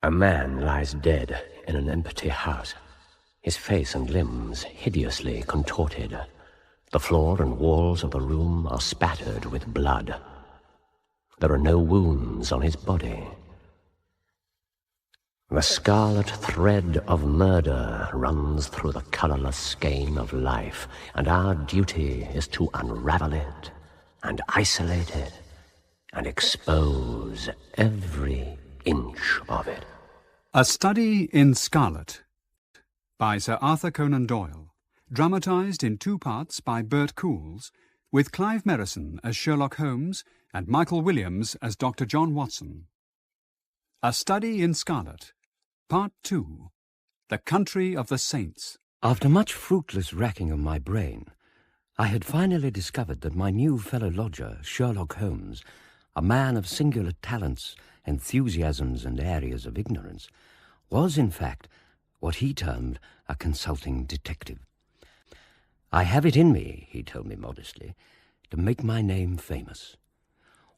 A man lies dead in an empty house, his face and limbs hideously contorted. The floor and walls of the room are spattered with blood. There are no wounds on his body. The scarlet thread of murder runs through the colorless skein of life, and our duty is to unravel it and isolate it and expose every inch of it. A Study in Scarlet by Sir Arthur Conan Doyle, dramatised in 2 parts by Bert Coules, with Clive Merrison as Sherlock Holmes and Michael Williams as Dr. John Watson. A Study in Scarlet, Part 2, The Country of the Saints. After much fruitless racking of my brain, I had finally discovered that my new fellow lodger, Sherlock Holmes, a man of singular talents, enthusiasms and areas of ignorance, was in fact what he termed a consulting detective. I have it in me, he told me modestly, to make my name famous.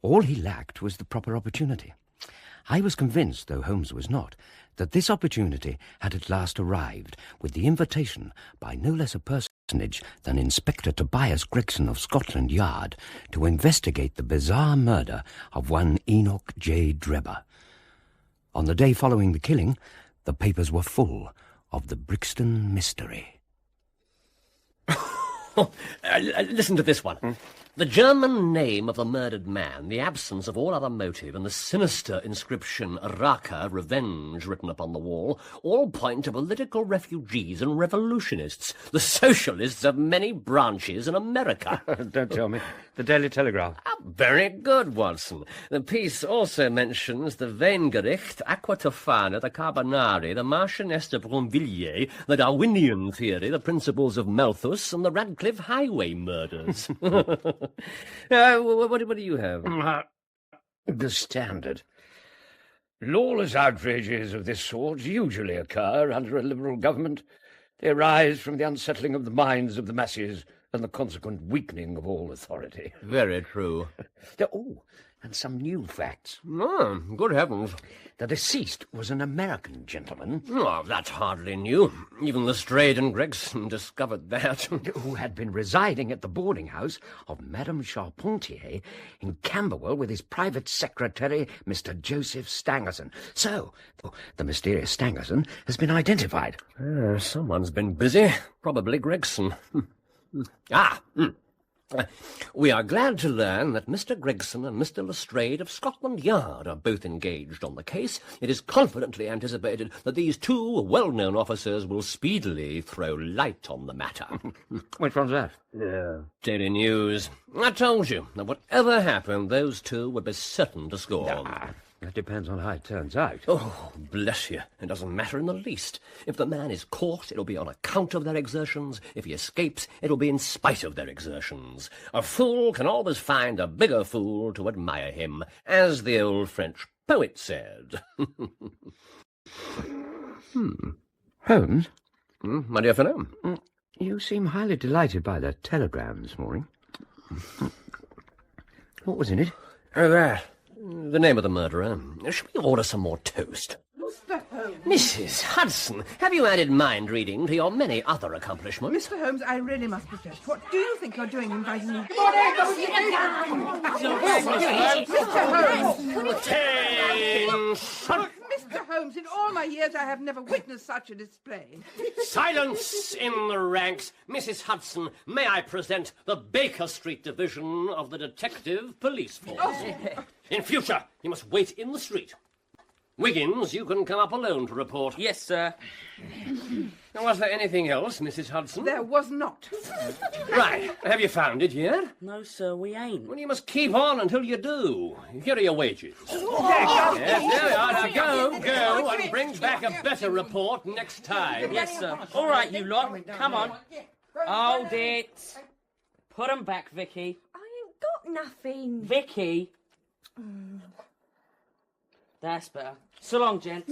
All he lacked was the proper opportunity. I was convinced, though Holmes was not, that this opportunity had at last arrived, with the invitation by no less a personage than Inspector Tobias Gregson of Scotland Yard to investigate the bizarre murder of one Enoch J. Drebber. On the day following the killing, the papers were full of the Brixton mystery. Listen to this one. The German name of the murdered man, the absence of all other motive, and the sinister inscription, Raka, revenge, written upon the wall, all point to political refugees and revolutionists. The socialists have many branches in America. Don't tell me. The Daily Telegraph. Very good, Watson. The piece also mentions the Weingericht, Aqua Tofana, the Carbonari, the Marchioness de Bronvilliers, the Darwinian theory, the principles of Malthus, and the Radcliffe Highway murders. What do you have? The Standard. Lawless outrages of this sort usually occur under a Liberal government. They arise from the unsettling of the minds of the masses and the consequent weakening of all authority. Very true. Oh, and some new facts. Oh, good heavens. The deceased was an American gentleman. Oh, that's hardly new. Even Lestrade and Gregson discovered that. Who had been residing at the boarding house of Madame Charpentier in Camberwell with his private secretary, Mr. Joseph Stangerson. So, the mysterious Stangerson has been identified. Someone's been busy. Probably Gregson. We are glad to learn that Mr. Gregson and Mr. Lestrade of Scotland Yard are both engaged on the case. It is confidently anticipated that these 2 well-known officers will speedily throw light on the matter. Which one's that? Daily News. I told you that whatever happened, those 2 would be certain to score. That depends on how it turns out. Oh, bless you. It doesn't matter in the least. If the man is caught, it'll be on account of their exertions. If he escapes, it'll be in spite of their exertions. A fool can always find a bigger fool to admire him, as the old French poet said. Holmes? My dear fellow? You seem highly delighted by that telegram this morning. What was in it? Oh, that. The name of the murderer. Shall we order some more toast? Mr. Holmes. Mrs. Hudson, have you added mind reading to your many other accomplishments? Mr. Holmes, I really must protest. What do you think you're doing inviting me? Mr. Attention! Mr. Holmes, in all my years I have never witnessed such a display. Silence in the ranks. Mrs. Hudson, may I present the Baker Street Division of the Detective Police Force? In future, you must wait in the street. Wiggins, you can come up alone to report. Yes, sir. Now, was there anything else, Mrs. Hudson? There was not. Right. Have you found it yet? No, sir, we ain't. Well, you must keep on until you do. Here are your wages. Yes, there we are. Now go, and bring back a better report next time. Yes, sir. All right, you lot. Come on. Hold it. Put 'em back, Vicky. I ain't got nothing. Vicky. That's better. So long, gents.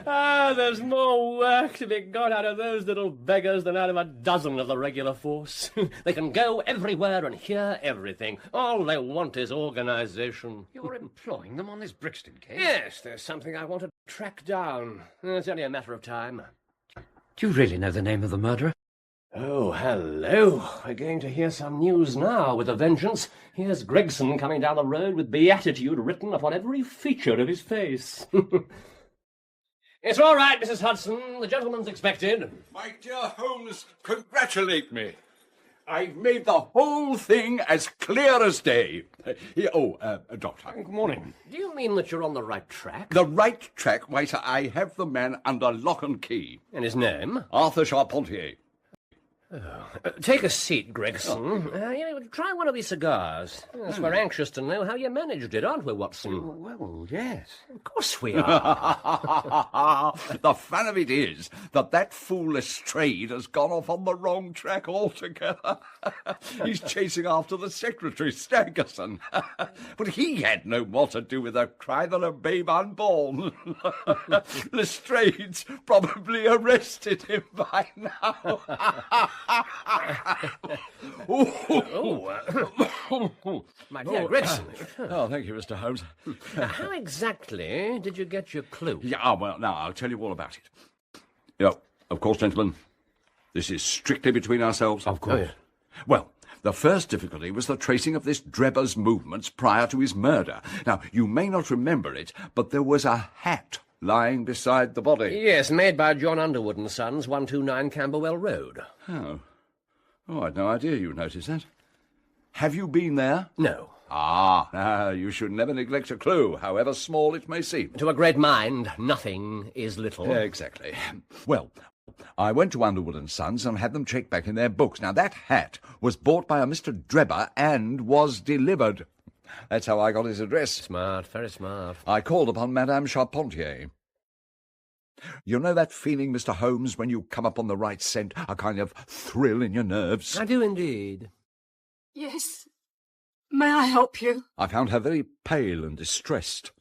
There's more work to be got out of those little beggars than out of a dozen of the regular force. They can go everywhere and hear everything. All they want is organisation. You're employing them on this Brixton case? Yes, there's something I want to track down. It's only a matter of time. Do you really know the name of the murderer? Oh, hello. We're going to hear some news now with a vengeance. Here's Gregson coming down the road with beatitude written upon every feature of his face. It's all right, Mrs. Hudson. The gentleman's expected. My dear Holmes, congratulate me. I've made the whole thing as clear as day. Doctor. Good morning. Do you mean that you're on the right track? The right track? Why, sir, I have the man under lock and key. And his name? Arthur Charpentier. Take a seat, Gregson. Try one of these cigars. Yes, we're anxious to know how you managed it, aren't we, Watson? Well, yes. Of course we are. The fun of it is that fool Lestrade has gone off on the wrong track altogether. He's chasing after the secretary, Stangerson. But he had no more to do with the crime than a babe unborn. Lestrade's probably arrested him by now. My dear Gregson. Oh, thank you, Mr. Holmes. Now, how exactly did you get your clue? Yeah, well, now, I'll tell you all about it. Of course, gentlemen, this is strictly between ourselves. Of course. Well, the first difficulty was the tracing of this Drebber's movements prior to his murder. Now, you may not remember it, but there was a hat lying beside the body. Yes, made by John Underwood and Sons, 129 Camberwell Road. Oh, I'd no idea you noticed that. Have you been there? No. You should never neglect a clue, however small it may seem. To a great mind, nothing is little. Exactly. Well, I went to Underwood and Sons and had them checked back in their books. Now, that hat was bought by a Mr. Drebber and was delivered. That's how I got his address. Smart, very smart. I called upon Madame Charpentier. You know that feeling, Mr. Holmes, when you come up on the right scent, a kind of thrill in your nerves? I do indeed. Yes. May I help you? I found her very pale and distressed.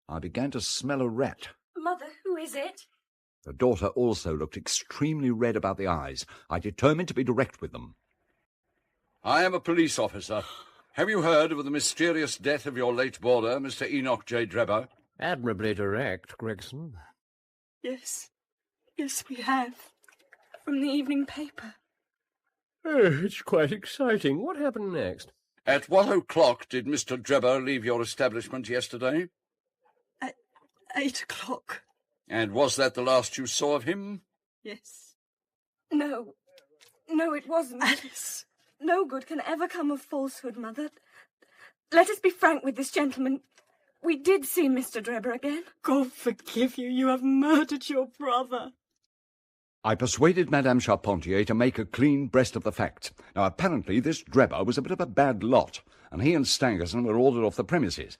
I began to smell a rat. Mother, who is it? The daughter also looked extremely red about the eyes. I determined to be direct with them. I am a police officer. Have you heard of the mysterious death of your late boarder, Mr. Enoch J. Drebber? Admirably direct, Gregson. Yes. Yes, we have. From the evening paper. Oh, it's quite exciting. What happened next? At what o'clock did Mr. Drebber leave your establishment yesterday? At 8 o'clock. And was that the last you saw of him? Yes. No, it wasn't. Alice. No good can ever come of falsehood, Mother. Let us be frank with this gentleman. We did see Mr. Drebber again. God forgive you. You have murdered your brother. I persuaded Madame Charpentier to make a clean breast of the facts. Now, apparently, this Drebber was a bit of a bad lot, and he and Stangerson were ordered off the premises.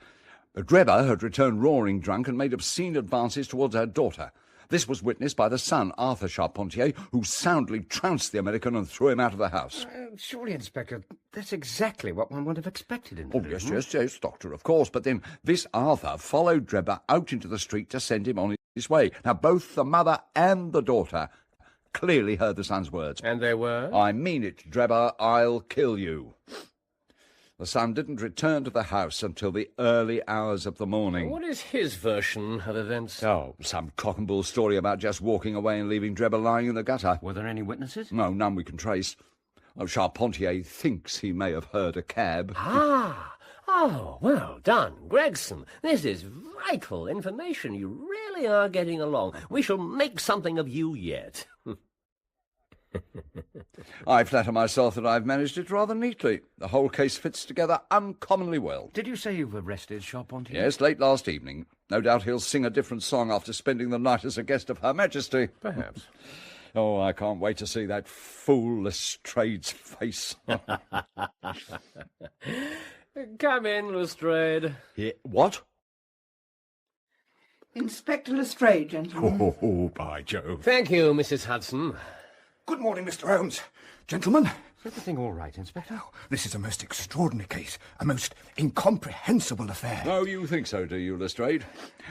Drebber had returned roaring drunk and made obscene advances towards her daughter. This was witnessed by the son, Arthur Charpentier, who soundly trounced the American and threw him out of the house. Surely, Inspector, that's exactly what one would have expected in him. Yes, Doctor, of course. But then this Arthur followed Drebber out into the street to send him on his way. Now, both the mother and the daughter clearly heard the son's words. And they were? I mean it, Drebber, I'll kill you. The son didn't return to the house until the early hours of the morning. What is his version of events? Oh, some cock and bull story about just walking away and leaving Drebber lying in the gutter. Were there any witnesses? No, none we can trace. Charpentier thinks he may have heard a cab. Oh, well done, Gregson. This is vital information. You really are getting along. We shall make something of you yet. I flatter myself that I've managed it rather neatly. The whole case fits together uncommonly well. Did you say you've arrested Charpentier? Yes, late last evening. No doubt he'll sing a different song after spending the night as a guest of Her Majesty. Perhaps. Oh, I can't wait to see that fool Lestrade's face. Come in, Lestrade. What? Inspector Lestrade, gentlemen. Oh, by Jove. Thank you, Mrs. Hudson. Good morning, Mr. Holmes. Gentlemen, Is everything all right, Inspector? Oh, this is a most extraordinary case, a most incomprehensible affair. Oh, you think so, do you, Lestrade?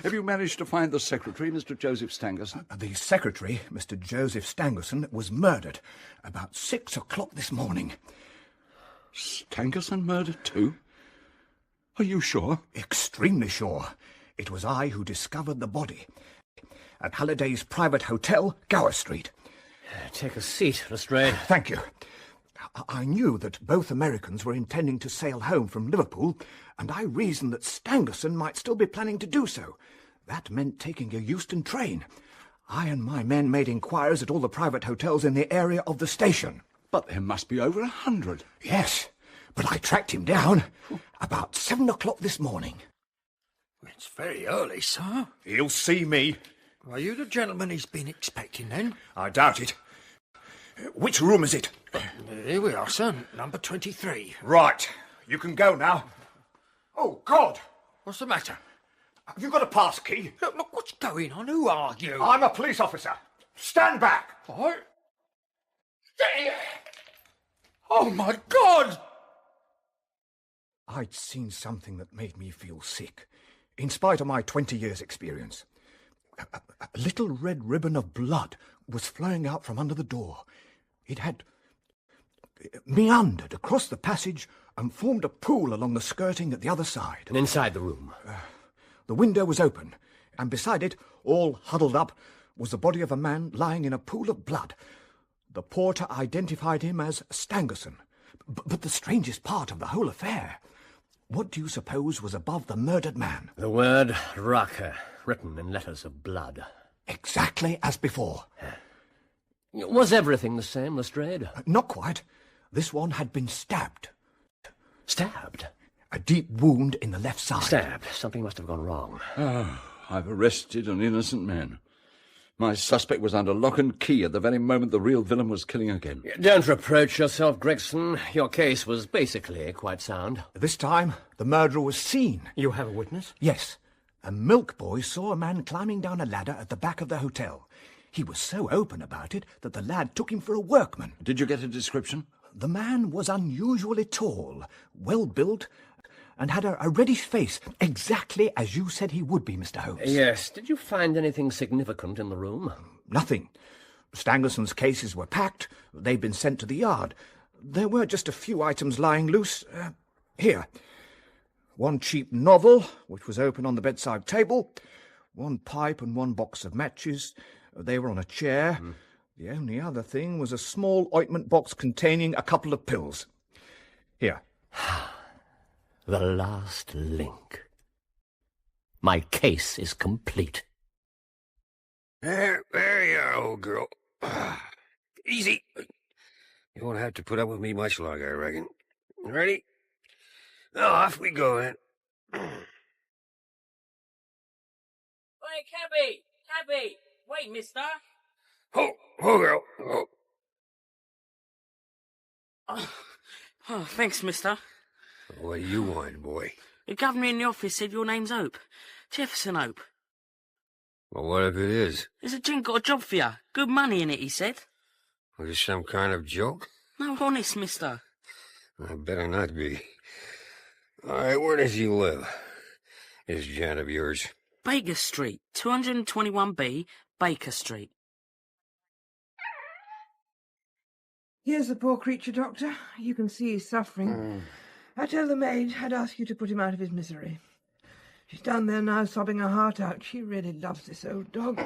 Have you managed to find the secretary, Mr. Joseph Stangerson? The secretary, Mr. Joseph Stangerson, was murdered about 6 o'clock this morning. Stangerson murdered too? Are you sure? Extremely sure. It was I who discovered the body at Halliday's private hotel, Gower Street. Take a seat, Lestrade. Thank you. I knew that both Americans were intending to sail home from Liverpool, and I reasoned that Stangerson might still be planning to do so. That meant taking a Euston train. I and my men made inquiries at all the private hotels in the area of the station. But there must be over 100. Yes, but I tracked him down about 7 o'clock this morning. It's very early, sir. He'll see me. Are you the gentleman he's been expecting, then? I doubt it. Which room is it? Here we are, sir. Number 23. Right. You can go now. Oh, God! What's the matter? Have you got a pass key? Look, what's going on? Who are you? I'm a police officer. Stand back! What? Oh, my God! I'd seen something that made me feel sick, in spite of my 20 years' experience. A little red ribbon of blood was flowing out from under the door. It had meandered across the passage and formed a pool along the skirting at the other side. And inside the room? The window was open, and beside it, all huddled up, was the body of a man lying in a pool of blood. The porter identified him as Stangerson. But the strangest part of the whole affair, what do you suppose was above the murdered man? The word Raka, written in letters of blood. Exactly as before. Was everything the same, Lestrade? Not quite. This one had been stabbed. Stabbed? A deep wound in the left side. Stabbed. Something must have gone wrong. Oh, I've arrested an innocent man. My suspect was under lock and key at the very moment the real villain was killing again. Don't reproach yourself, Gregson. Your case was basically quite sound. This time, the murderer was seen. You have a witness? Yes. A milk boy saw a man climbing down a ladder at the back of the hotel. He was so open about it that the lad took him for a workman. Did you get a description? The man was unusually tall, well-built, and had a reddish face, exactly as you said he would be, Mr. Holmes. Yes. Did you find anything significant in the room? Nothing. Stangerson's cases were packed. They'd been sent to the yard. There were just a few items lying loose. Here. One cheap novel, which was open on the bedside table. One pipe and one box of matches. They were on a chair. The only other thing was a small ointment box containing a couple of pills. Here. The last link. My case is complete. There you are, old girl. Easy. You won't have to put up with me much longer, I reckon. Ready? Oh, off we go, then. Hey, cabby! Cabby! Wait, mister. Oh, girl. Oh. Oh, thanks, mister. What do you want, boy? The governor in the office said your name's Hope. Jefferson Hope. Well, what if it is? There's a gent got a job for you. Good money in it, he said. Was it some kind of joke? No, honest, mister. I better not be. All right, where does he live? This gent of yours. Baker Street, 221B, Baker Street. Here's the poor creature, Doctor. You can see he's suffering. I tell the maid I'd ask you to put him out of his misery. She's down there now, sobbing her heart out. She really loves this old dog.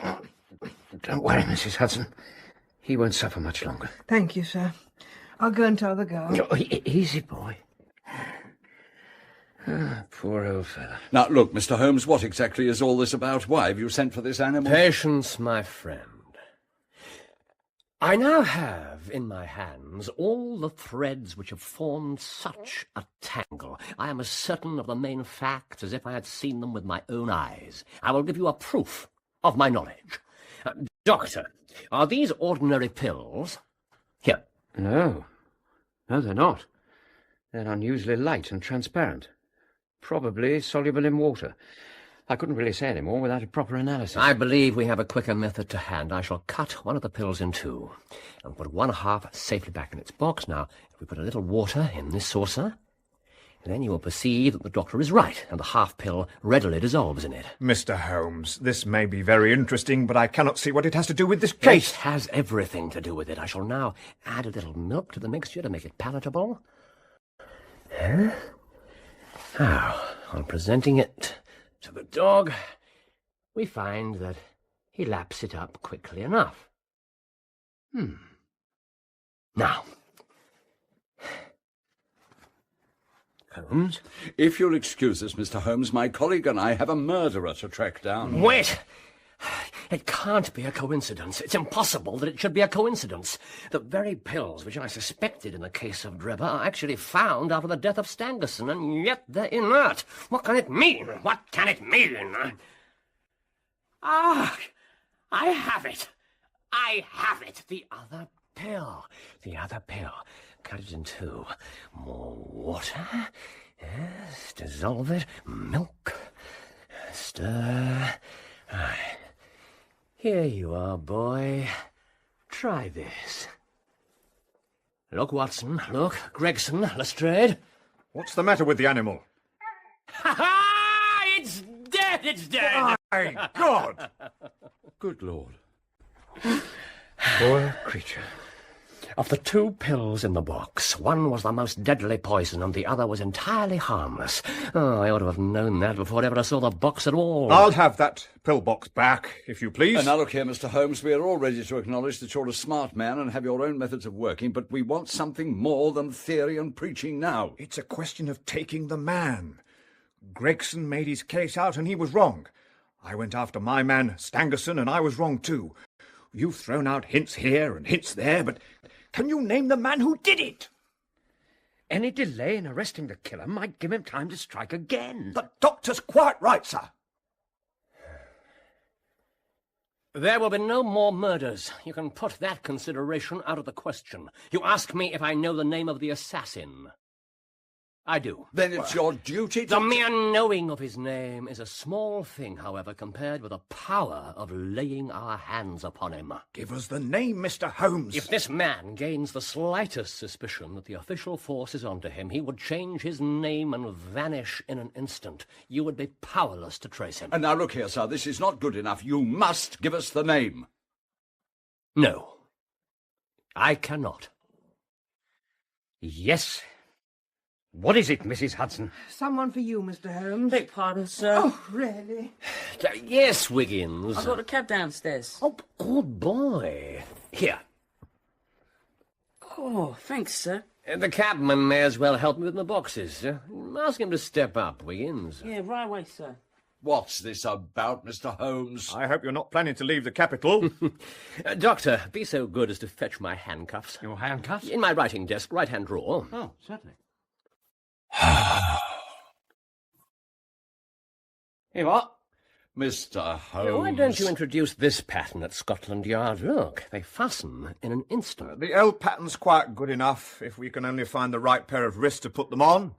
Don't worry, Mrs. Hudson. He won't suffer much longer. Thank you, sir. I'll go and tell the girl. Oh, easy, boy. Poor old fellow. Now, look, Mr. Holmes, what exactly is all this about? Why have you sent for this animal? Patience, my friend. I now have in my hands all the threads which have formed such a tangle. I am as certain of the main facts as if I had seen them with my own eyes. I will give you a proof of my knowledge. Doctor, are these ordinary pills? Here. No, they're not. They're unusually light and transparent. Probably soluble in water. I couldn't really say any more without a proper analysis. I believe we have a quicker method to hand. I shall cut one of the pills in two and put one half safely back in its box. Now, if we put a little water in this saucer, then you will perceive that the doctor is right, and the half pill readily dissolves in it. Mr. Holmes, this may be very interesting, but I cannot see what it has to do with this case. It has everything to do with it. I shall now add a little milk to the mixture to make it palatable. Now, on presenting it to the dog, we find that he laps it up quickly enough. Now, Holmes? If you'll excuse us, Mr. Holmes, my colleague and I have a murderer to track down. Wait! It can't be a coincidence. It's impossible that it should be a coincidence. The very pills which I suspected in the case of Drebber are actually found after the death of Stangerson, and yet they're inert. What can it mean? What can it mean? Ah! I have it! I have it! The other pill. The other pill. Cut it in two. More water. Yes, dissolve it. Milk. Stir. Right. Here you are, boy. Try this. Look, Watson. Look. Gregson. Lestrade. What's the matter with the animal? Ha-ha! It's dead! It's dead! My God! Good Lord. Poor creature. Of the two pills in the box, one was the most deadly poison and the other was entirely harmless. Oh, I ought to have known that before I ever saw the box at all. I'll have that pill box back, if you please. And now look here, Mr. Holmes, we are all ready to acknowledge that you're a smart man and have your own methods of working, but we want something more than theory and preaching now. It's a question of taking the man. Gregson made his case out and he was wrong. I went after my man, Stangerson, and I was wrong too. You've thrown out hints here and hints there, but can you name the man who did it? Any delay in arresting the killer might give him time to strike again. The doctor's quite right, sir. There will be no more murders. You can put that consideration out of the question. You ask me if I know the name of the assassin. I do. Then it's your duty to... The mere knowing of his name is a small thing, however, compared with the power of laying our hands upon him. Give us the name, Mr. Holmes. If this man gains the slightest suspicion that the official force is onto him, he would change his name and vanish in an instant. You would be powerless to trace him. And now look here, sir, this is not good enough. You must give us the name. No. I cannot. Yes. What is it, Mrs. Hudson? Someone for you, Mr. Holmes. Beg pardon, sir. Oh, really? Yes, Wiggins. I've got a cab downstairs. Oh, good boy. Here. Oh, thanks, sir. The cabman may as well help me with my boxes. Ask him to step up, Wiggins. Yeah, right away, sir. What's this about, Mr. Holmes? I hope you're not planning to leave the capital. Doctor, be so good as to fetch my handcuffs. Your handcuffs? In my writing desk, right-hand drawer. Oh, certainly. Here you are. Mr. Holmes. Why don't you introduce this pattern at Scotland Yard? Look, they fasten in an instant. The L pattern's quite good enough, if we can only find the right pair of wrists to put them on.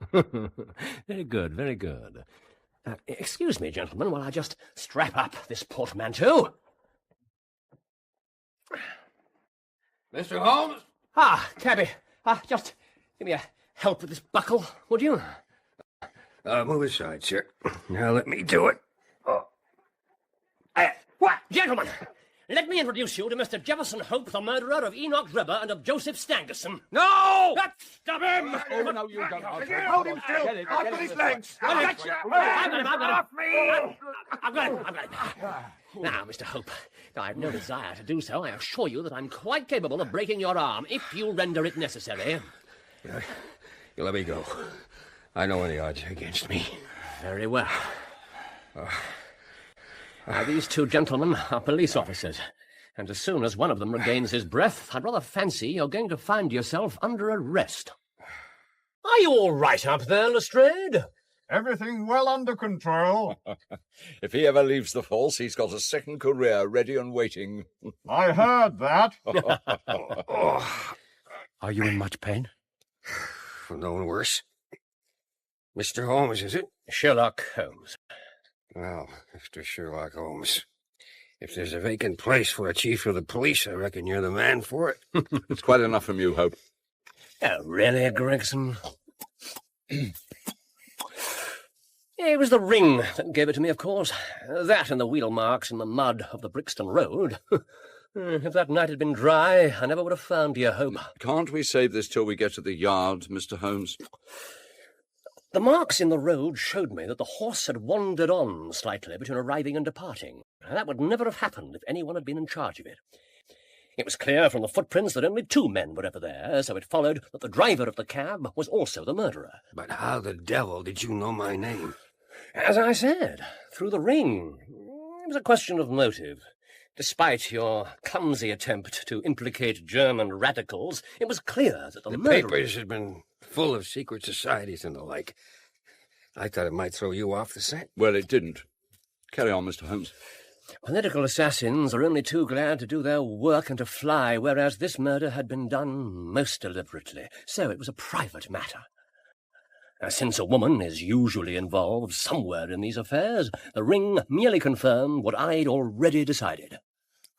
Very good, very good. Excuse me, gentlemen, while I just strap up this portmanteau. Mr. Holmes? Ah, cabby, just give me a help with this buckle, would you? Move aside, sir. Now let me do it. What? Gentlemen, let me introduce you to Mr. Jefferson Hope, the murderer of Enoch Drebber and of Joseph Stangerson. No! Stop him! Oh, no, you don't. Hold him still. I've got his legs. I've got him. Now, Mr. Hope, I've no desire to do so. I assure you that I'm quite capable of breaking your arm if you render it necessary. You let me go. I know any odds are against me. Very well. These two gentlemen are police officers, and as soon as one of them regains his breath, I'd rather fancy you're going to find yourself under arrest. Are you all right up there, Lestrade? Everything well under control. If he ever leaves the force, he's got a second career ready and waiting. I heard that. Are you in much pain? No one worse. Mr. Holmes, is it? Sherlock Holmes. Well, Mr. Sherlock Holmes, if there's a vacant place for a chief of the police, I reckon you're the man for it. It's quite enough from you, Hope. Oh, really, Gregson? It was the ring that gave it to me, of course. That and the wheel marks in the mud of the Brixton Road. If that night had been dry, I never would have found you, Hope. Can't we save this till we get to the yard, Mr. Holmes? The marks in the road showed me that the horse had wandered on slightly between arriving and departing. That would never have happened if anyone had been in charge of it. It was clear from the footprints that only 2 men were ever there, so it followed that the driver of the cab was also the murderer. But how the devil did you know my name? As I said, through the ring. It was a question of motive. Despite your clumsy attempt to implicate German radicals, it was clear that the murderer... papers had been full of secret societies and the like. I thought it might throw you off the scent. Well, it didn't. Carry on, Mr. Holmes. Political assassins are only too glad to do their work and to fly, whereas this murder had been done most deliberately, so it was a private matter. Since a woman is usually involved somewhere in these affairs, the ring merely confirmed what I'd already decided.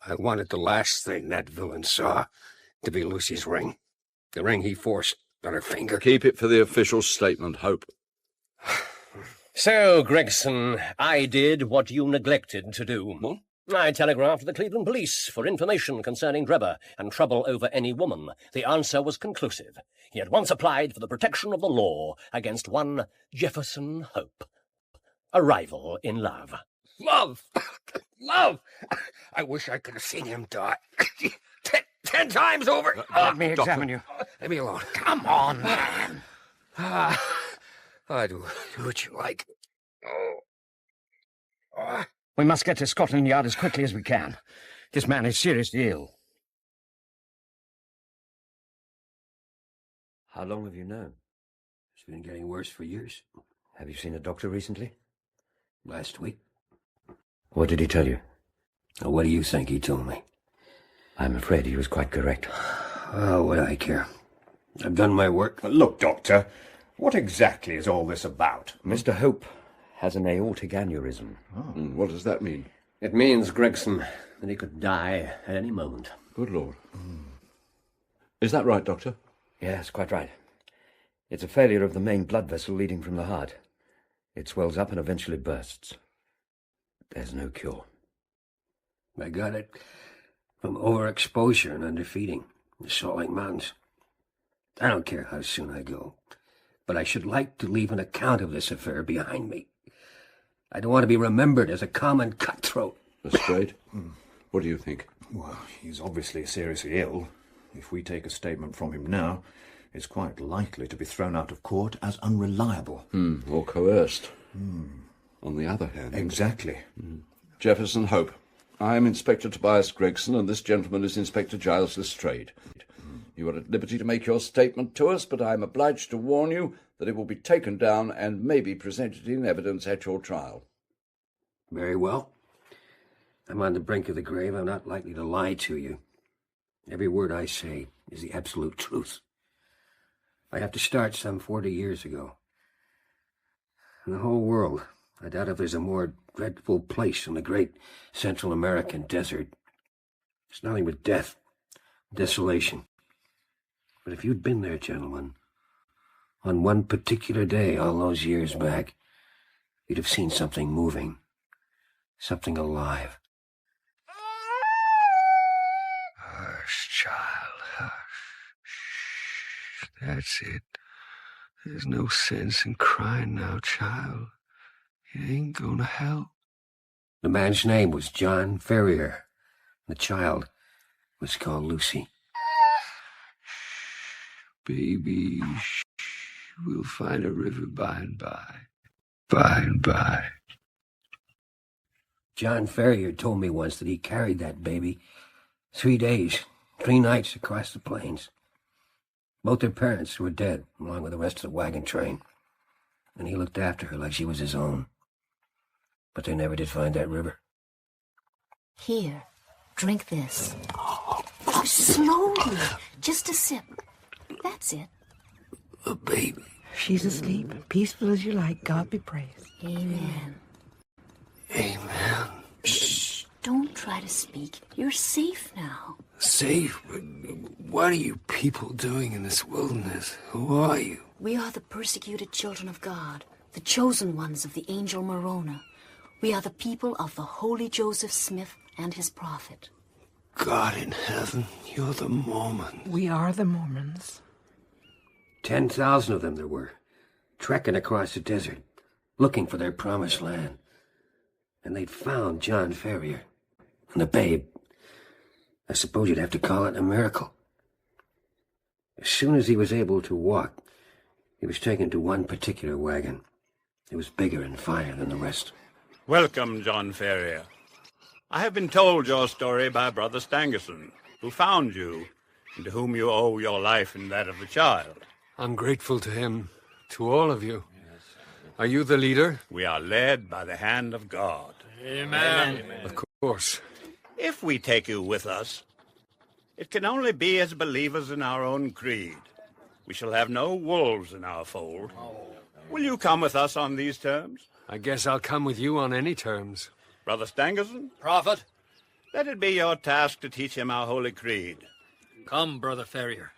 I wanted the last thing that villain saw to be Lucy's ring. The ring he forced on her finger. Keep it for the official statement, Hope. So, Gregson, I did what you neglected to do. What? I telegraphed the Cleveland police for information concerning Drebber and trouble over any woman. The answer was conclusive. He at once applied for the protection of the law against one Jefferson Hope, a rival in love. Love! Love! I wish I could have seen him die. 10 times over. Let me examine you. Leave me alone. Come on, man. I do what you like. We must get to Scotland Yard as quickly as we can. This man is seriously ill. How long have you known? It's been getting worse for years. Have you seen a doctor recently? Last week. What did he tell you? What do you think he told me? I'm afraid he was quite correct. Oh, what do I care? I've done my work. Look, Doctor, what exactly is all this about? Mr. Hope has an aortic aneurysm. What does that mean? It means, Gregson, that he could die at any moment. Good Lord. Is that right, Doctor? Yes, quite right. It's a failure of the main blood vessel leading from the heart. It swells up and eventually bursts. There's no cure. I got it from overexposure and underfeeding in the Salt Lake Mountains. I don't care how soon I go, but I should like to leave an account of this affair behind me. I don't want to be remembered as a common cutthroat. Lestrade, what do you think? Well, he's obviously seriously ill. If we take a statement from him now, it's quite likely to be thrown out of court as unreliable. Or coerced. On the other hand... Exactly. Jefferson Hope. I am Inspector Tobias Gregson, and this gentleman is Inspector Giles Lestrade. You are at liberty to make your statement to us, but I am obliged to warn you that it will be taken down and may be presented in evidence at your trial. Very well. I'm on the brink of the grave. I'm not likely to lie to you. Every word I say is the absolute truth. I have to start some 40 years ago. In the whole world, I doubt if there's a more dreadful place in the great Central American desert. It's nothing but death, desolation. But if you'd been there, gentlemen, on one particular day all those years back, you'd have seen something moving, something alive. Hush, child, hush. That's it. There's no sense in crying now, child. It ain't gonna help. The man's name was John Ferrier. The child was called Lucy. Baby, we'll find a river by and by. By and by. John Ferrier told me once that he carried that baby 3 days, 3 nights across the plains. Both their parents were dead, along with the rest of the wagon train. And he looked after her like she was his own. But they never did find that river. Here, drink this. Oh, slowly. Just a sip. That's it. A baby. She's asleep, peaceful as you like. God be praised. Amen. Amen. Shh! Don't try to speak. You're safe now. Safe? What are you people doing in this wilderness? Who are you? We are the persecuted children of God, the chosen ones of the angel Moroni. We are the people of the holy Joseph Smith and his prophet. God in heaven, you're the Mormons. We are the Mormons. 10,000 of them there were, trekking across the desert, looking for their promised land. And they'd found John Ferrier and the babe. I suppose you'd have to call it a miracle. As soon as he was able to walk, he was taken to one particular wagon. It was bigger and finer than the rest. Welcome, John Ferrier. I have been told your story by Brother Stangerson, who found you, and to whom you owe your life and that of the child. I'm grateful to him, to all of you. Are you the leader? We are led by the hand of God. Amen. Of course. If we take you with us, it can only be as believers in our own creed. We shall have no wolves in our fold. Will you come with us on these terms? I guess I'll come with you on any terms. Brother Stangerson? Prophet? Let it be your task to teach him our holy creed. Come, Brother Ferrier.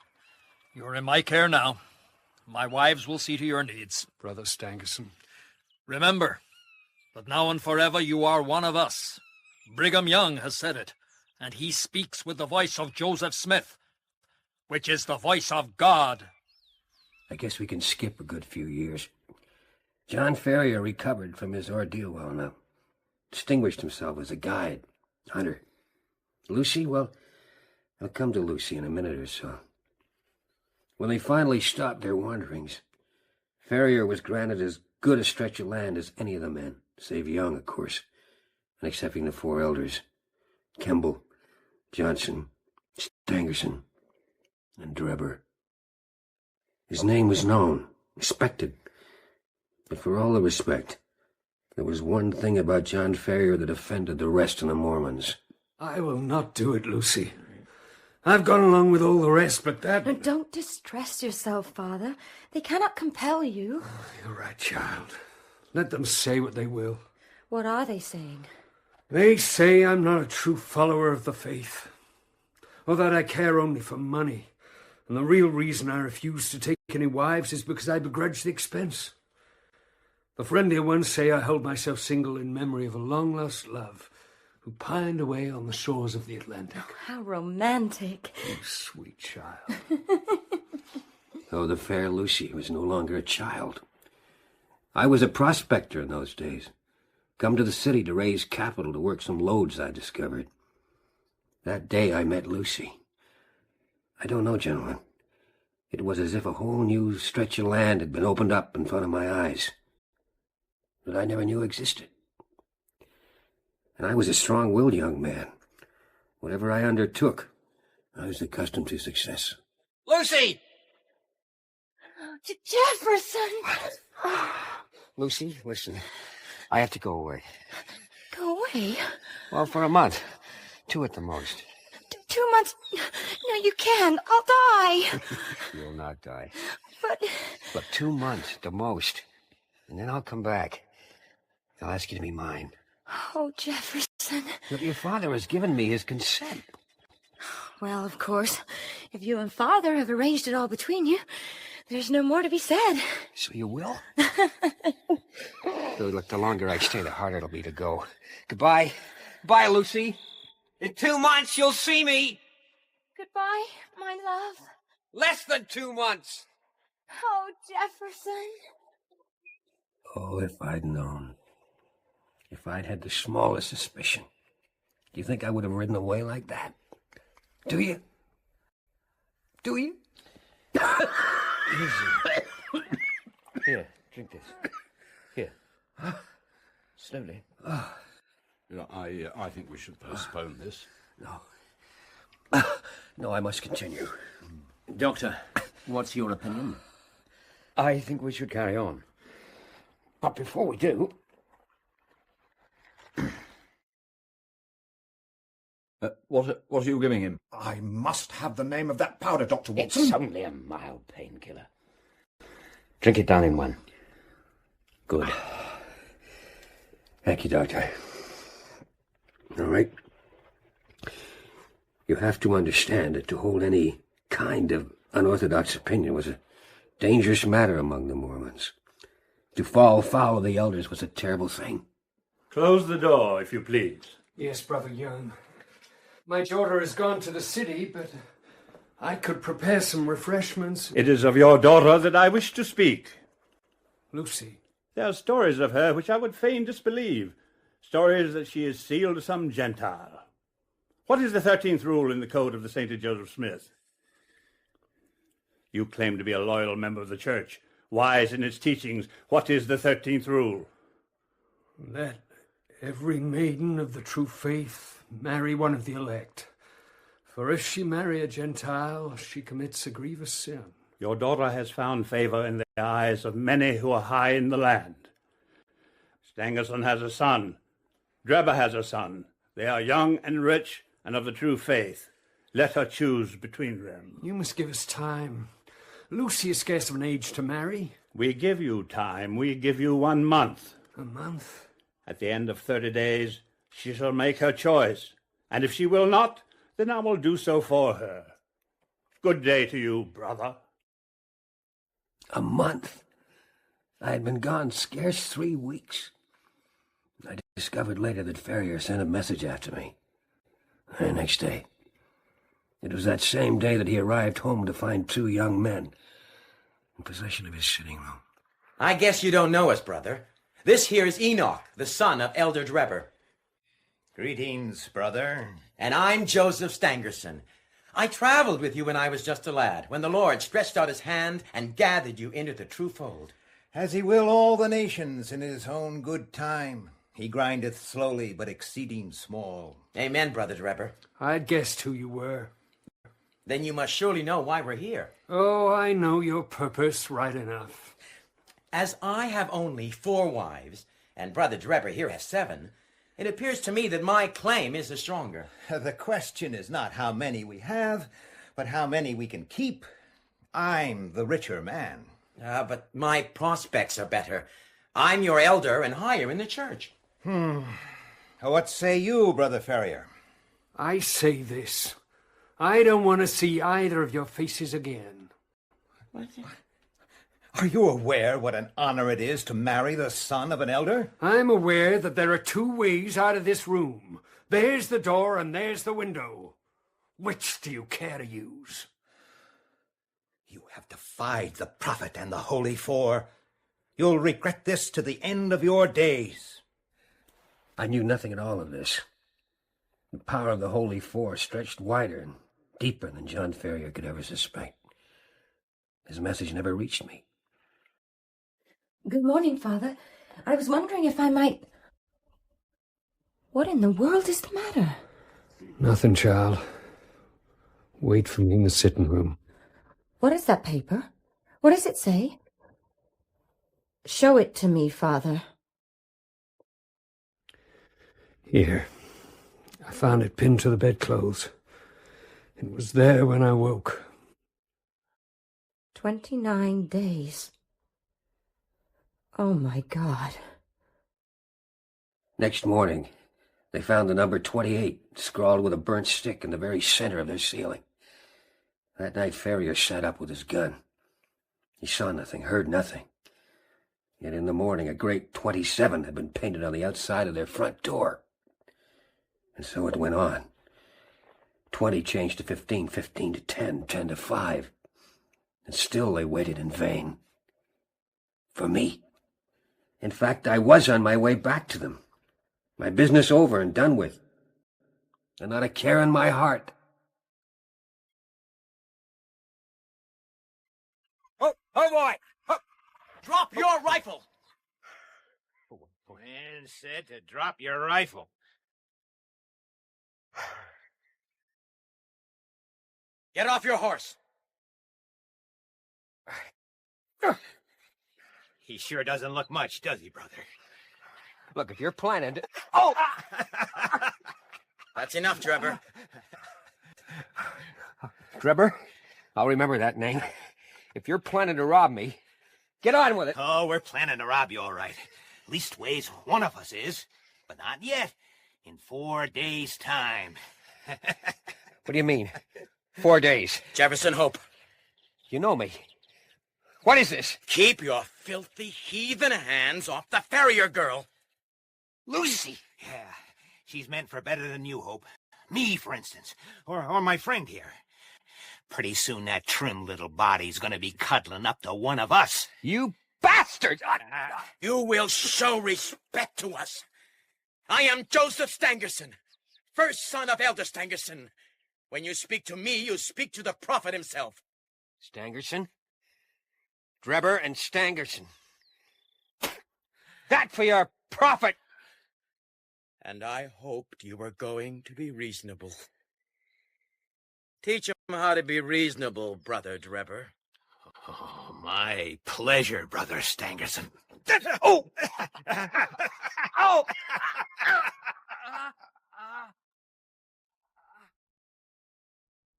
You're in my care now. My wives will see to your needs. Brother Stangerson. Remember that now and forever you are one of us. Brigham Young has said it, and he speaks with the voice of Joseph Smith, which is the voice of God. I guess we can skip a good few years. John Ferrier recovered from his ordeal well enough. Distinguished himself as a guide, hunter. Lucy, well, I'll come to Lucy in a minute or so. When they finally stopped their wanderings, Ferrier was granted as good a stretch of land as any of the men, save Young, of course, and excepting the four elders, Kemble, Johnson, Stangerson, and Drebber. His name was known, respected, but for all the respect, there was one thing about John Ferrier that offended the rest of the Mormons. I will not do it, Lucy. I've gone along with all the rest, but that... No, don't distress yourself, Father. They cannot compel you. Oh, you're right, child. Let them say what they will. What are they saying? They say I'm not a true follower of the faith, or that I care only for money, and the real reason I refuse to take any wives is because I begrudge the expense. The friendlier ones say I hold myself single in memory of a long-lost love who pined away on the shores of the Atlantic. Oh, how romantic. You sweet child. Though the fair Lucy was no longer a child. I was a prospector in those days, come to the city to raise capital to work some lodes I discovered. That day I met Lucy. I don't know, gentlemen. It was as if a whole new stretch of land had been opened up in front of my eyes that I never knew existed. And I was a strong-willed young man. Whatever I undertook, I was accustomed to success. Lucy! Jefferson! Lucy, listen. I have to go away. Go away? Well, for a month. 2 at the most. 2 months? No, you can't. I'll die. You'll not die. But... Look, 2 months at the most. And then I'll come back. I'll ask you to be mine. Oh, Jefferson. Look, your father has given me his consent. Well, of course, if you and Father have arranged it all between you, there's no more to be said. So you will? Look, the longer I stay, the harder it'll be to go. Goodbye. Bye, Lucy. In 2 months, you'll see me. Goodbye, my love. Less than 2 months. Oh, Jefferson. Oh, if I'd known. If I'd had the smallest suspicion. Do you think I would have ridden away like that? Do you? Do you? Easy. Here, drink this. Here. Slowly. I think we should postpone this. No. No, I must continue. Doctor, what's your opinion? I think we should carry on. But before we do... What are you giving him? I must have the name of that powder, Dr. Watson. It's only a mild painkiller. Drink it down in one. Good. Thank you, Doctor. All right. You have to understand that to hold any kind of unorthodox opinion was a dangerous matter among the Mormons. To fall foul of the elders was a terrible thing. Close the door, if you please. Yes, Brother Young. My daughter has gone to the city, but I could prepare some refreshments. It is of your daughter that I wish to speak. Lucy. There are stories of her which I would fain disbelieve. Stories that she is sealed to some Gentile. What is the 13th rule in the code of the St. Joseph Smith? You claim to be a loyal member of the church, wise in its teachings. What is the 13th rule? That every maiden of the true faith marry one of the elect. For if she marry a Gentile, she commits a grievous sin. Your daughter has found favor in the eyes of many who are high in the land. Stangerson has a son. Drebber has a son. They are young and rich and of the true faith. Let her choose between them. You must give us time. Lucy is scarce of an age to marry. We give you time. We give you 1 month. A month? At the end of 30 days, she shall make her choice. And if she will not, then I will do so for her. Good day to you, brother. A month? I had been gone scarce 3 weeks. I discovered later that Ferrier sent a message after me. The next day. It was that same day that he arrived home to find 2 young men in possession of his sitting room. I guess you don't know us, brother. This here is Enoch, the son of Elder Drebber. Greetings, brother. And I'm Joseph Stangerson. I traveled with you when I was just a lad, when the Lord stretched out his hand and gathered you into the true fold. As he will all the nations in his own good time. He grindeth slowly, but exceeding small. Amen, Brother Drebber. I'd guessed who you were. Then you must surely know why we're here. Oh, I know your purpose right enough. As I have only 4 wives, and Brother Drebber here has 7, it appears to me that my claim is the stronger. The question is not how many we have, but how many we can keep. I'm the richer man. But my prospects are better. I'm your elder and higher in the church. What say you, Brother Ferrier? I say this. I don't want to see either of your faces again. What? Are you aware what an honor it is to marry the son of an elder? I'm aware that there are 2 ways out of this room. There's the door and there's the window. Which do you care to use? You have defied the prophet and the holy 4. You'll regret this to the end of your days. I knew nothing at all of this. The power of the Holy 4 stretched wider and deeper than John Ferrier could ever suspect. His message never reached me. Good morning, Father. I was wondering if I might... What in the world is the matter? Nothing, child. Wait for me in the sitting room. What is that paper? What does it say? Show it to me, Father. Here. I found it pinned to the bedclothes. It was there when I woke. 29 days. Oh, my God. Next morning, they found the number 28 scrawled with a burnt stick in the very center of their ceiling. That night, Ferrier sat up with his gun. He saw nothing, heard nothing. Yet in the morning, a great 27 had been painted on the outside of their front door. And so it went on. 20 changed to 15, 15 to 10, 10 to 5. And still they waited in vain. For me. In fact, I was on my way back to them. My business over and done with. And not a care in my heart. Oh boy! Oh, drop your rifle! Man said to drop your rifle. Get off your horse. He sure doesn't look much, does he, brother? Look, if you're planning to... Oh! That's enough, Drebber. Drebber? I'll remember that name. If you're planning to rob me, get on with it. Oh, we're planning to rob you, all right. Leastways, one of us is. But not yet. In 4 days' time. What do you mean? 4 days? Jefferson Hope. You know me. What is this? Keep your filthy heathen hands off the farrier girl. Lucy! Yeah, she's meant for better than you, Hope. Me, for instance. Or my friend here. Pretty soon that trim little body's gonna be cuddling up to one of us. You bastard! You will show respect to us. I am Joseph Stangerson, first son of Elder Stangerson. When you speak to me, you speak to the prophet himself. Stangerson? Drebber and Stangerson. That for your prophet! And I hoped you were going to be reasonable. Teach him how to be reasonable, Brother Drebber. Oh, my pleasure, Brother Stangerson. Oh! Oh!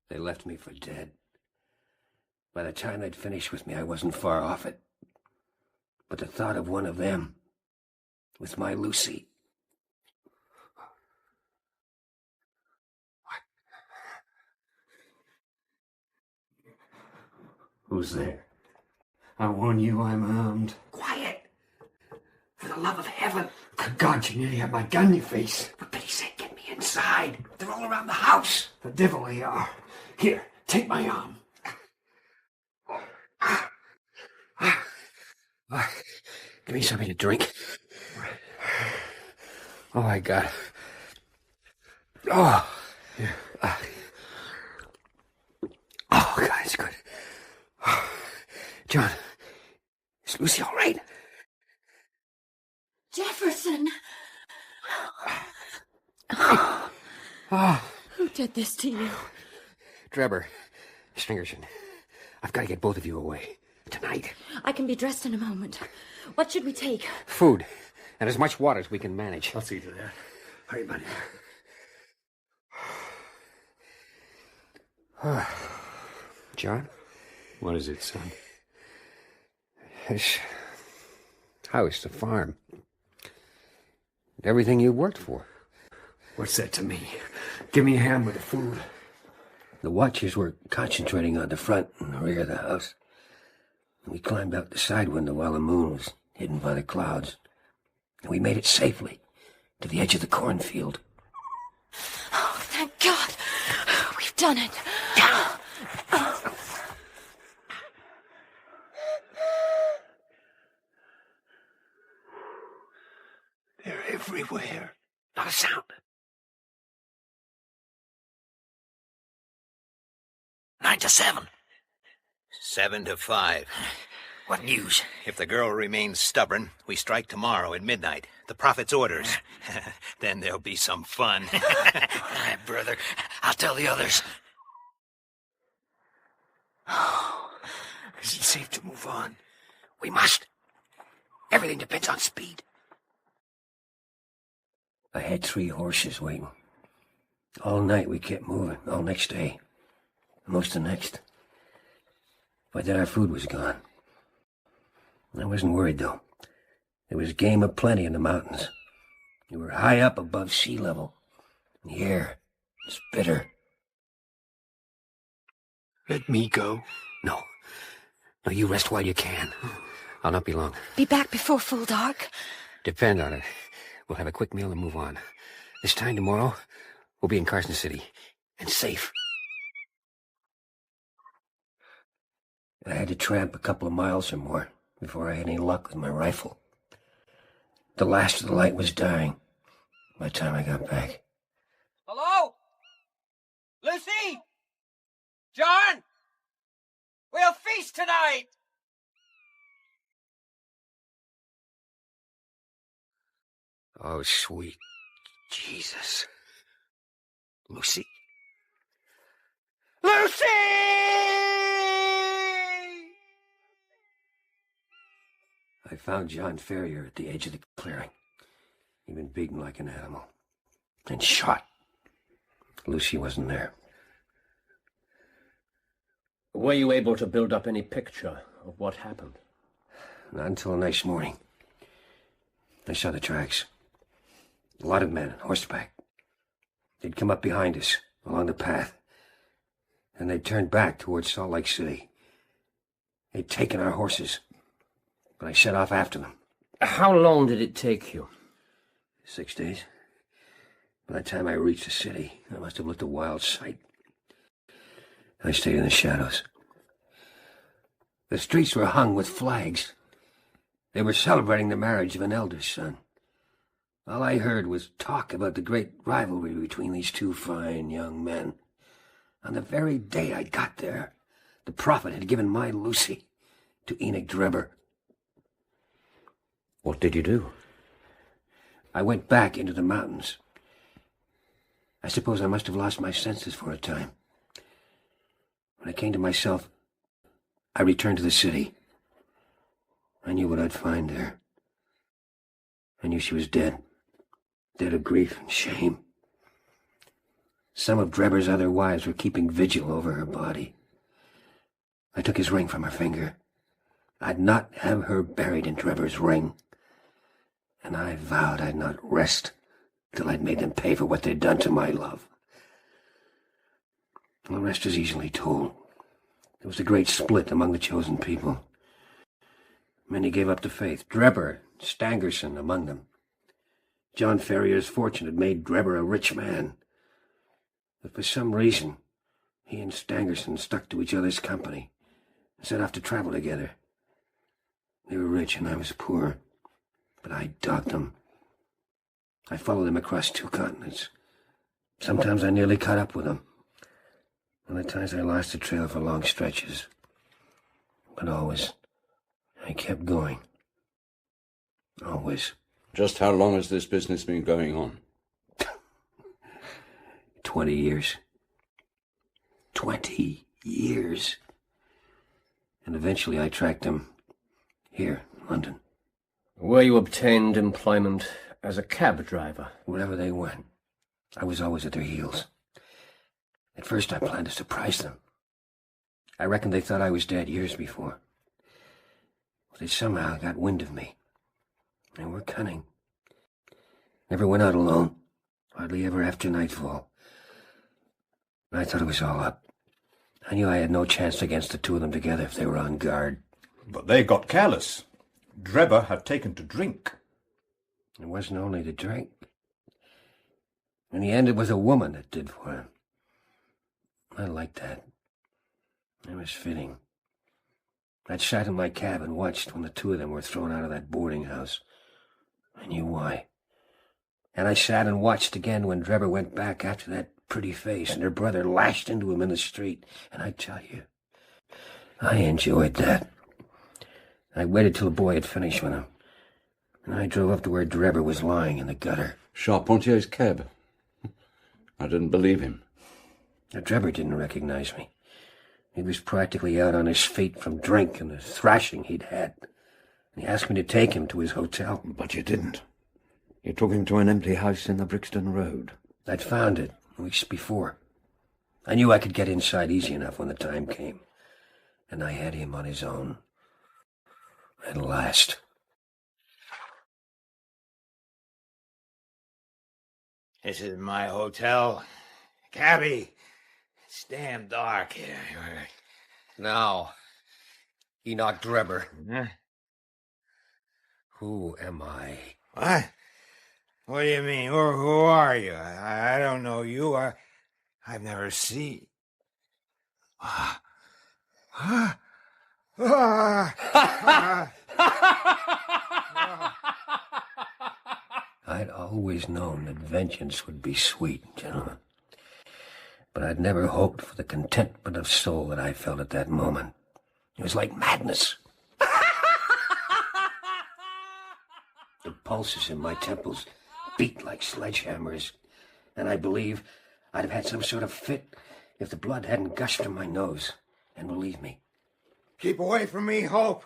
They left me for dead. By the time they'd finished with me, I wasn't far off it. But the thought of one of them, with my Lucy... Who's there? I warn you, I'm armed. Quiet! For the love of heaven! Good God, you nearly had my gun in your face. For pity's sake, get me inside. They're all around the house. The devil they are. Here, take my arm. Give me something to drink. Oh, my God. Oh. Yeah. Oh, God, it's good. John, is Lucy all right? Jefferson! Oh. Who did this to you? Drebber, Stangerson, I've got to get both of you away. Tonight. I can be dressed in a moment. What should we take? Food, and as much water as we can manage. I'll see to that. Hurry, buddy. John? What is it, son? This house, the farm. Everything you worked for. What's that to me? Give me a hand with the food. The watchers were concentrating on the front and the rear of the house. We climbed out the side window while the moon was hidden by the clouds. And we made it safely to the edge of the cornfield. Oh, thank God. We've done it. They're everywhere. Not a sound. 9 to 7. 7 to 5. What news? If the girl remains stubborn, we strike tomorrow at midnight. The prophet's orders. Then there'll be some fun. All right, brother. I'll tell the others. Is it safe to move on? We must. Everything depends on speed. I had 3 horses waiting. All night we kept moving, all next day. Most the next. By then our food was gone. I wasn't worried, though. There was game aplenty in the mountains. We were high up above sea level. And the air was bitter. Let me go. No. No, you rest while you can. I'll not be long. Be back before full dark. Depend on it. We'll have a quick meal and move on. This time tomorrow, we'll be in Carson City. And safe. I had to tramp a couple of miles or more before I had any luck with my rifle. The last of the light was dying by the time I got back. Hello? Lucy? John? We'll feast tonight! Oh, sweet Jesus. Lucy? Lucy! I found John Ferrier at the edge of the clearing. He'd been beaten like an animal. And shot. Lucy wasn't there. Were you able to build up any picture of what happened? Not until the next morning. I saw the tracks. A lot of men on horseback. They'd come up behind us, along the path, and they'd turn back towards Salt Lake City. They'd taken our horses, but I set off after them. How long did it take you? 6 days. By the time I reached the city, I must have looked a wild sight. I stayed in the shadows. The streets were hung with flags. They were celebrating the marriage of an elder son. All I heard was talk about the great rivalry between these two fine young men. On the very day I got there, the prophet had given my Lucy to Enoch Drebber. What did you do? I went back into the mountains. I suppose I must have lost my senses for a time. When I came to myself, I returned to the city. I knew what I'd find there. I knew she was dead. Dead of grief and shame. Some of Drebber's other wives were keeping vigil over her body. I took his ring from her finger. I'd not have her buried in Drebber's ring. And I vowed I'd not rest till I'd made them pay for what they'd done to my love. The rest is easily told. There was a great split among the chosen people. Many gave up the faith, Drebber, Stangerson among them. John Ferrier's fortune had made Drebber a rich man. But for some reason, he and Stangerson stuck to each other's company and set off to travel together. They were rich and I was poor, but I dogged them. I followed them across 2 continents. Sometimes I nearly caught up with them. Other times I lost the trail for long stretches. But always, I kept going. Always. Just how long has this business been going on? 20 years. 20 years. And eventually I tracked them here, London. Where you obtained employment as a cab driver? Wherever they went, I was always at their heels. At first I planned to surprise them. I reckon they thought I was dead years before. But they somehow got wind of me. They were cunning. Never went out alone. Hardly ever after nightfall. I thought it was all up. I knew I had no chance against the two of them together if they were on guard. But they got careless. Drebber had taken to drink. It wasn't only the drink. In the end, it was a woman that did for him. I liked that. It was fitting. I'd sat in my cab and watched when the two of them were thrown out of that boarding house. I knew why. And I sat and watched again when Drebber went back after that pretty face and her brother lashed into him in the street. And I tell you, I enjoyed that. I waited till the boy had finished with him. And I drove up to where Drebber was lying in the gutter. Charpentier's cab. I didn't believe him. Now, Drebber didn't recognize me. He was practically out on his feet from drink and the thrashing he'd had. He asked me to take him to his hotel. But you didn't. You took him to an empty house in the Brixton Road. I'd found it weeks before. I knew I could get inside easy enough when the time came. And I had him on his own. At last. This is my hotel. Cabby, it's damn dark here. Now, Enoch Drebber. Huh? Who am I? What? What do you mean? Who are you? I don't know you. I've never seen. I'd always known that vengeance would be sweet, gentlemen. But I'd never hoped for the contentment of soul that I felt at that moment. It was like madness. The pulses in my temples beat like sledgehammers, and I believe I'd have had some sort of fit if the blood hadn't gushed from my nose. And believe me. Keep away from me, Hope.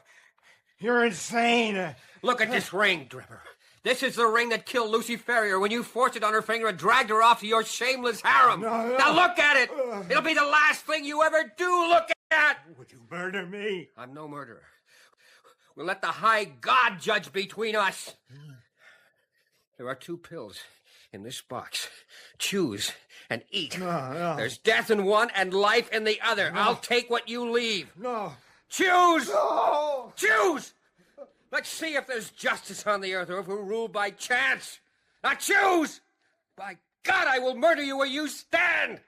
You're insane. Look at this ring, Drebber. This is the ring that killed Lucy Ferrier when you forced it on her finger and dragged her off to your shameless harem. No. Now look at it. It'll be the last thing you ever do look at. Would you murder me? I'm no murderer. We'll let the high God judge between us. There are 2 pills in this box. Choose and eat. No. There's death in one and life in the other. No. I'll take what you leave. No. Choose! No! Choose! Let's see if there's justice on the earth or if we're ruled by chance. Now choose! By God, I will murder you where you stand!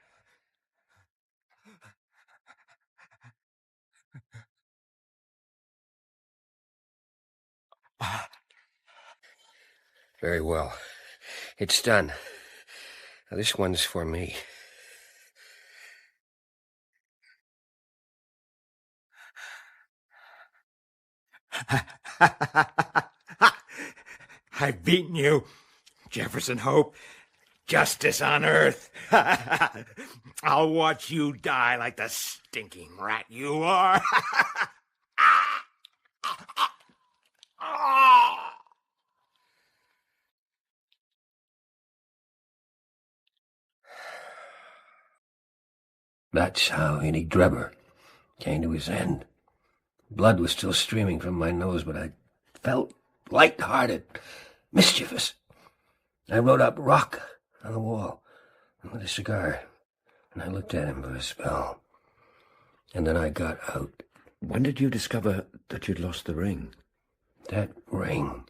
Very well. It's done. Now, this one's for me. I've beaten you, Jefferson Hope. Justice on earth. I'll watch you die like the stinking rat you are. That's how Enoch Drebber came to his end. Blood was still streaming from my nose, but I felt light-hearted, mischievous. I wrote up "Rock" on the wall and lit a cigar, and I looked at him for a spell. And then I got out. When did you discover that you'd lost the ring? That ring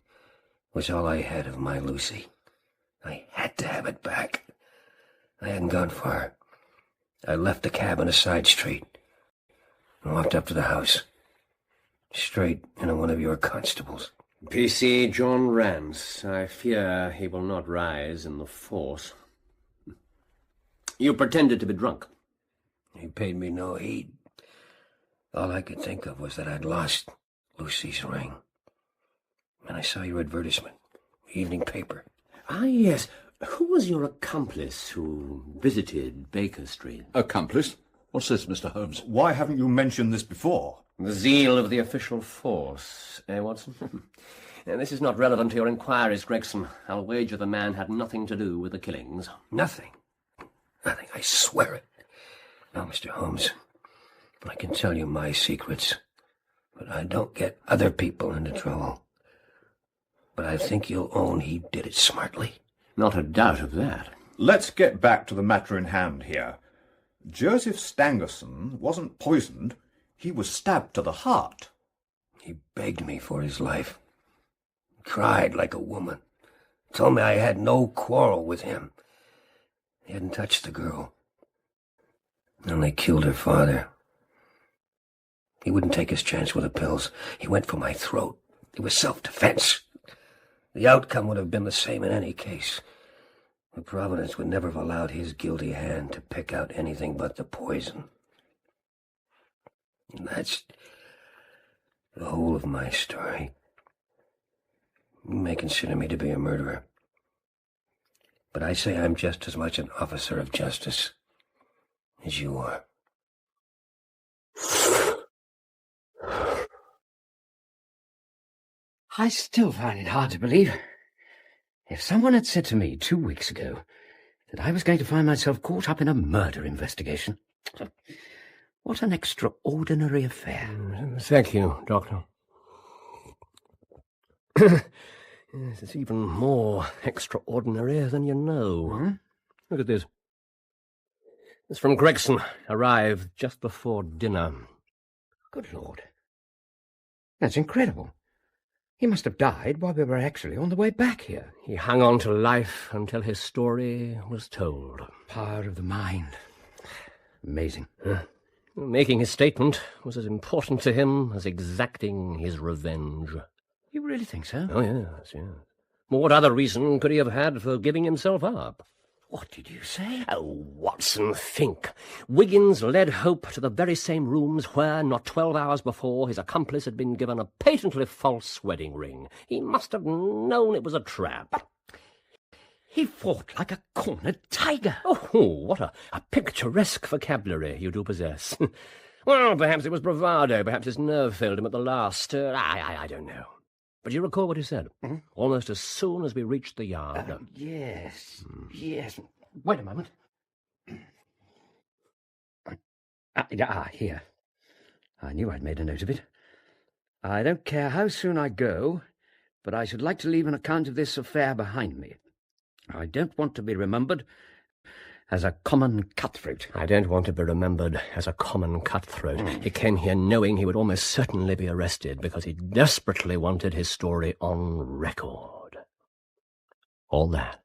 was all I had of my Lucy. I had to have it back. I hadn't gone far. I left the cab on a side street and walked up to the house, straight into one of your constables. PC John Rance. I fear he will not rise in the force. You pretended to be drunk. He paid me no heed. All I could think of was that I'd lost Lucy's ring. And I saw your advertisement, the evening paper. Ah, yes. Who was your accomplice who visited Baker Street? Accomplice? What's this, Mr. Holmes? Why haven't you mentioned this before? The zeal of the official force, eh, Watson? This is not relevant to your inquiries, Gregson. I'll wager the man had nothing to do with the killings. Nothing. Nothing, I swear it. Now, Mr. Holmes, I can tell you my secrets, but I don't get other people into trouble. But I think you'll own he did it smartly. Not a doubt of that. Let's get back to the matter in hand here. Joseph Stangerson wasn't poisoned. He was stabbed to the heart. He begged me for his life. Cried like a woman. Told me I had no quarrel with him. He hadn't touched the girl. Only killed her father. He wouldn't take his chance with the pills. He went for my throat. It was self-defense. The outcome would have been the same in any case. But Providence would never have allowed his guilty hand to pick out anything but the poison. And that's the whole of my story. You may consider me to be a murderer, but I say I'm just as much an officer of justice as you are. I still find it hard to believe. If someone had said to me 2 weeks ago that I was going to find myself caught up in a murder investigation. What an extraordinary affair. Thank you, Doctor. Yes, it's even more extraordinary than you know. Look at this. It's from Gregson, arrived just before dinner. Good Lord. That's incredible. He must have died while we were actually on the way back here. He hung on to life until his story was told. Power of the mind. Amazing. Making his statement was as important to him as exacting his revenge. You really think so? Oh, yes. Well, what other reason could he have had for giving himself up? What did you say? Oh, Watson, think. Wiggins led Hope to the very same rooms where, not 12 hours before, his accomplice had been given a patently false wedding ring. He must have known it was a trap. He fought like a cornered tiger. Oh, what a picturesque vocabulary you do possess. Well, perhaps it was bravado. Perhaps his nerve failed him at the last. I don't know. But you recall what he said? Almost as soon as we reached the yard. Yes. Wait a moment. Here. I knew I'd made a note of it. I don't care how soon I go, but I should like to leave an account of this affair behind me. I don't want to be remembered as a common cutthroat. I don't want to be remembered as a common cutthroat. He came here knowing he would almost certainly be arrested because he desperately wanted his story on record. All that.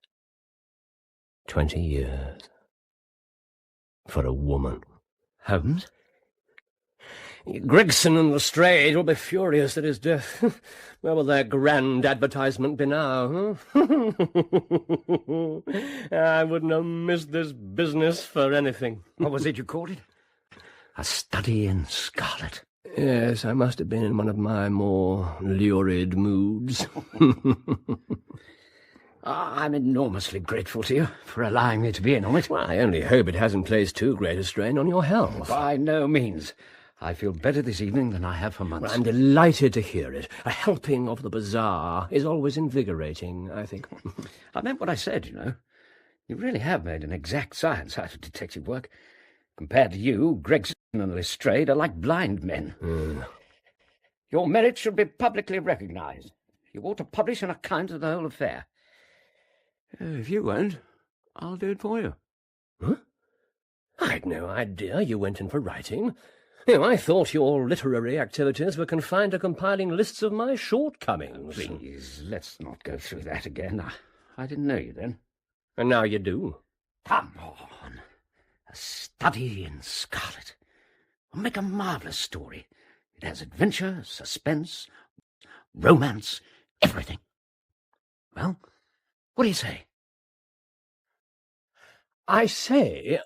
20 years. For a woman. Holmes? Gregson and Lestrade will be furious at his death. Where will their grand advertisement be now, huh? I wouldn't have missed this business for anything. What was it you called it? A Study in Scarlet. Yes, I must have been in one of my more lurid moods. I'm enormously grateful to you for allowing me to be in on it. Well, I only hope it hasn't placed too great a strain on your health. By no means. I feel better this evening than I have for months. Well, I'm delighted to hear it. A helping of the bizarre is always invigorating, I think. I meant what I said, you know. You really have made an exact science out of detective work. Compared to you, Gregson and Lestrade are like blind men. Your merits should be publicly recognised. You ought to publish an account of the whole affair. If you won't, I'll do it for you. Huh? I'd no idea you went in for writing. I thought your literary activities were confined to compiling lists of my shortcomings. Please, let's not go through that again. I didn't know you then. And now you do. Come on. A Study in Scarlet. We'll make a marvellous story. It has adventure, suspense, romance, everything. Well, what do you say? I say,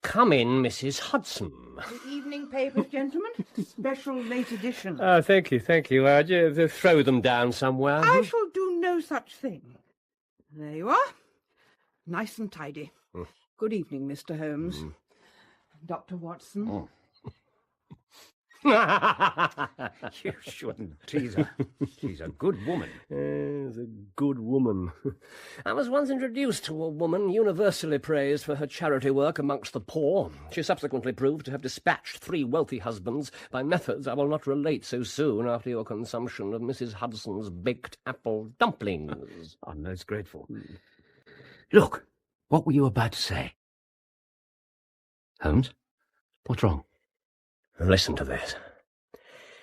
come in, Mrs. Hudson. The evening papers, gentlemen. Special late edition. Oh, thank you. Throw them down somewhere. I shall do no such thing. There you are. Nice and tidy. Good evening, Mr. Holmes. Dr. Watson. You shouldn't tease her. She's a good woman. She's a good woman. I was once introduced to a woman universally praised for her charity work amongst the poor. She subsequently proved to have dispatched 3 wealthy husbands by methods I will not relate so soon after your consumption of Mrs. Hudson's baked apple dumplings. I'm most grateful. Look, what were you about to say? Holmes, what's wrong? Listen to this.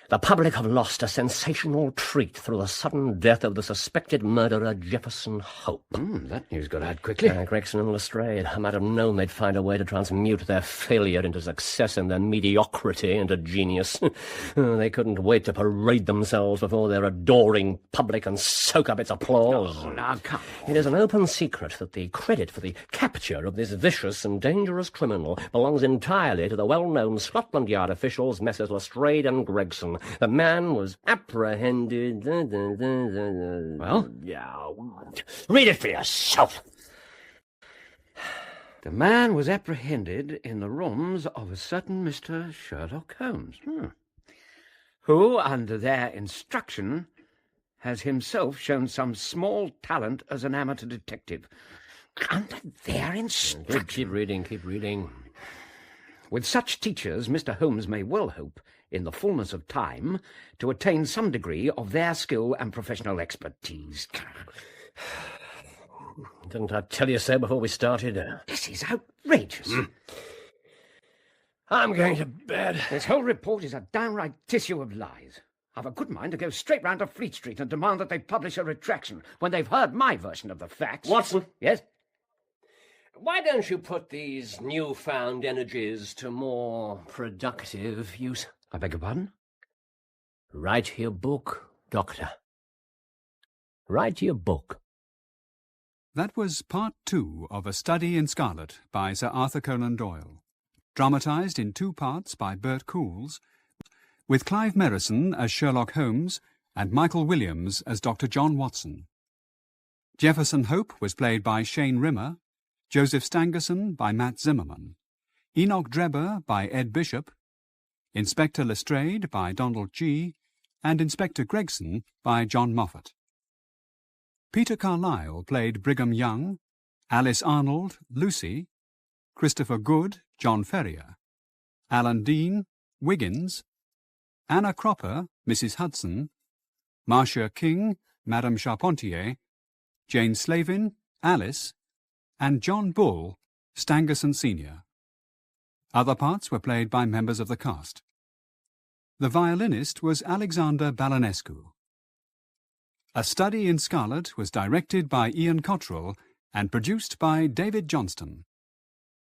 The public have lost a sensational treat through the sudden death of the suspected murderer Jefferson Hope. That news got out quickly. Gregson and Lestrade. I might have known they'd find a way to transmute their failure into success and their mediocrity into genius. They couldn't wait to parade themselves before their adoring public and soak up its applause. Oh, now, come on. It is an open secret that the credit for the capture of this vicious and dangerous criminal belongs entirely to the well-known Scotland Yard officials, Messrs. Lestrade and Gregson. The man was apprehended. Well? Yeah. Read it for yourself. The man was apprehended in the rooms of a certain Mr. Sherlock Holmes, who, under their instruction, has himself shown some small talent as an amateur detective. Under their instruction. Keep reading. With such teachers, Mr. Holmes may well hope, in the fullness of time, to attain some degree of their skill and professional expertise. Didn't I tell you so before we started? This is outrageous. I'm going to bed. This whole report is a downright tissue of lies. I've a good mind to go straight round to Fleet Street and demand that they publish a retraction when they've heard my version of the facts. Watson? Yes? Why don't you put these newfound energies to more productive use? I beg your pardon? Write your book, Doctor. Write your book. That was part 2 of A Study in Scarlet by Sir Arthur Conan Doyle, dramatised in 2 parts by Bert Coules, with Clive Merrison as Sherlock Holmes and Michael Williams as Dr. John Watson. Jefferson Hope was played by Shane Rimmer, Joseph Stangerson by Matt Zimmerman, Enoch Drebber by Ed Bishop, Inspector Lestrade by Donald G., and Inspector Gregson by John Moffat. Peter Carlyle played Brigham Young, Alice Arnold, Lucy, Christopher Good, John Ferrier, Alan Dean, Wiggins, Anna Cropper, Mrs. Hudson, Marcia King, Madame Charpentier, Jane Slavin, Alice, and John Bull, Stangerson Sr. Other parts were played by members of the cast. The violinist was Alexander Balanescu. A Study in Scarlet was directed by Ian Cottrell and produced by David Johnston.